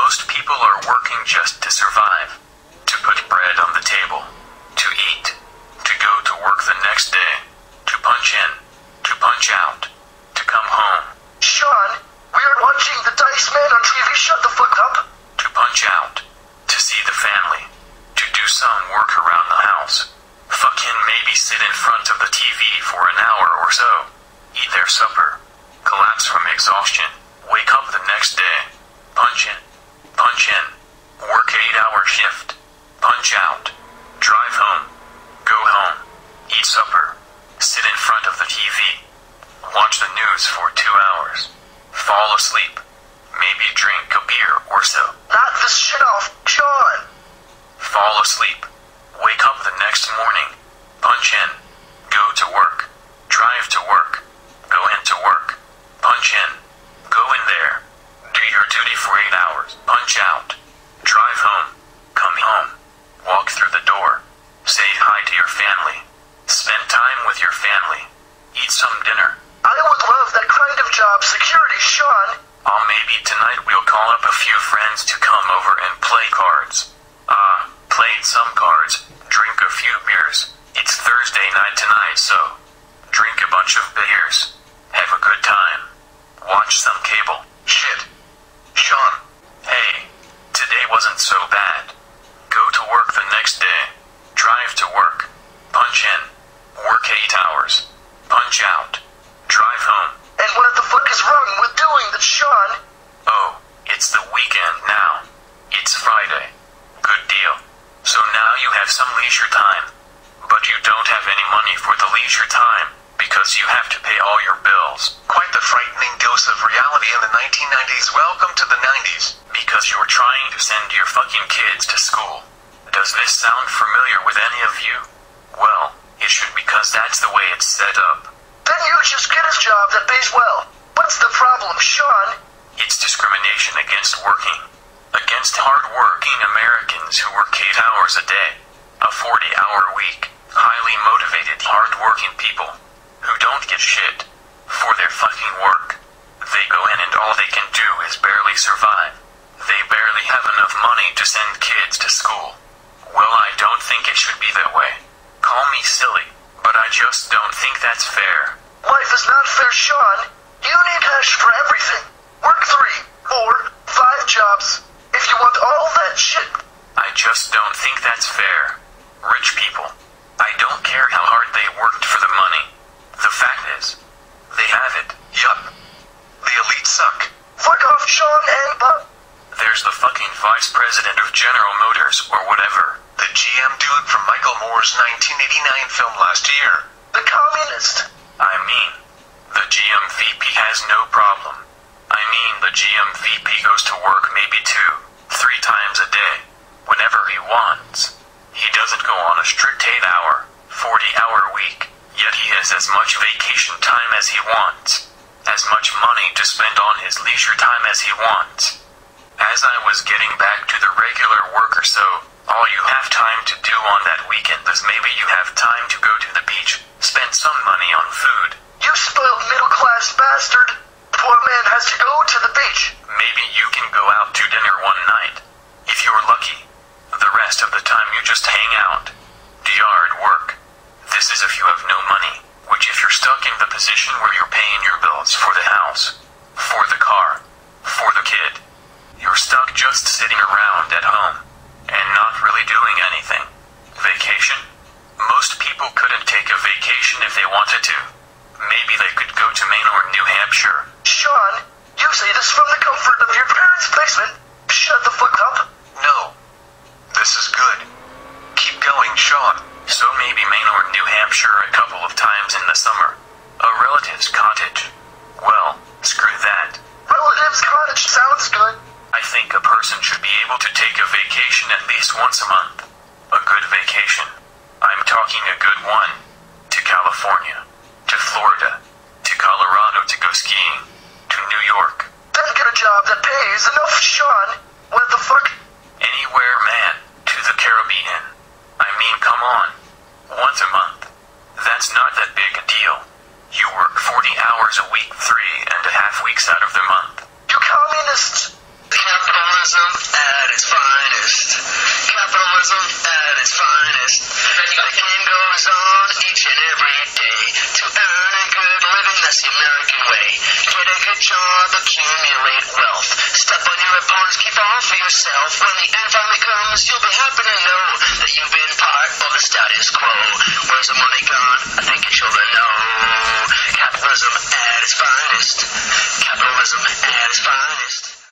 Most people are working just to survive, to put bread on the table, to eat, to go to work the next day, to punch in, to punch out, to come home. Shawn, we are watching the Dice Man on TV. Shut the fuck up. To punch out, to see the family, to do some work around the house. Fucking maybe sit in front of the TV for an hour or so, eat their supper, collapse from exhaustion, wake up the next day, punch in, work 8-hour shift, punch out, drive home, go home, eat supper, sit in front of the TV, watch the news for 2 hours, fall asleep, maybe drink a beer or so. Knock this shit off, Shawn. Fall asleep, wake up the next morning, punch in, go to work, drive to work, go into work, punch in, go in there, do your duty for 8 hours, punch out, drive home, come home, walk through the door, say hi to your family, spend time with your family, eat some dinner. I would love that kind of job security, Shawn. Maybe tonight we'll call up a few friends to come over and play cards. Played some cards, drink a few beers. It's Thursday night tonight, so drink a bunch of beers, have a good time, watch some cable. Shit. Shawn. Hey, today wasn't so bad. Go to work the next day, drive to work, punch in, work 8 hours, punch out, drive home. And what the fuck is wrong with doing that, Shawn? Oh, it's the weekend now. It's Friday. Good deal. So now you have some leisure time. But you don't have any money for the leisure time, because you have to pay all your bills. Quite the frightening dose of reality in the 1990s. Welcome to the 90s. Because you're trying to send your fucking kids to school. Does this sound familiar with any of you? Well, it should, because that's the way it's set up. Then you just get a job that pays well. What's the problem, Shawn? It's discrimination against working. Against hard-working Americans who work 8 hours a day. A 40-hour week. Highly motivated, hard-working people. Who don't get shit for their fucking work. They go in and all they can do is barely survive. They barely have enough money to send kids to school. Well, I don't think it should be that way. Call me silly, but I just don't think that's fair. Life is not fair, Shawn. You need cash for everything. Work 3, 4, 5 jobs. If you want all that shit. I just don't think that's fair. Rich people. I don't care how hard they worked for the money. The fact is, they have it. Yup. The elite suck. Fuck off, Shawn and Bob. There's the fucking vice president of General Motors, or whatever. The GM dude from Michael Moore's 1989 film last year. The communist. I mean, the GM VP has no problem. I mean, the GM VP goes to work maybe 2-3 times a day, whenever he wants. He doesn't go on a strict 8-hour, 40-hour week, yet he has as much vacation time as he wants, as much money to spend on his leisure time as he wants. As I was getting back to the regular work or so, all you have time to do on that weekend is maybe you have time to go to the beach, spend some money on food. You spoiled middle-class bastard. Poor man has to go to the beach. Maybe you can go out to dinner one night, if you're lucky. The rest of the time you just hang out. Do yard work. This is if you have no money, which if you're stuck in the position where you're paying your bills for the house, for the car, for the kid, you're stuck just sitting around at home, and not really doing anything. Vacation? Most people couldn't take a vacation if they wanted to. Maybe they could go to Maine or New Hampshire. Shawn, you say this from the comfort of your parents' basement. Shut the fuck up. No. This is good. Keep going, Shawn. So maybe Maine or New Hampshire a couple of times in the summer. A relative's cottage. Well, screw that. Relative's cottage sounds good. I think a person should be able to take a vacation at least once a month. A good vacation. I'm talking a good one. To California. To Florida. To Colorado to go skiing. To New York. Then get a job that pays enough, Shawn. What the fuck? Anywhere, man. To the Caribbean. I mean, come on. Once a month. That's not that big a deal. You work 40 hours a week, 3.5 weeks out of the month. You communists. Capitalism at its finest. Capitalism at its finest. The game goes on each and every day. To earn a good living, that's the American way. Get a good job, accumulate wealth. Step on your opponents, keep all for yourself. When the end finally comes, you'll be happy to know that you've been part of the status quo. Where's the money gone? I think your children know. Capitalism at its finest. Capitalism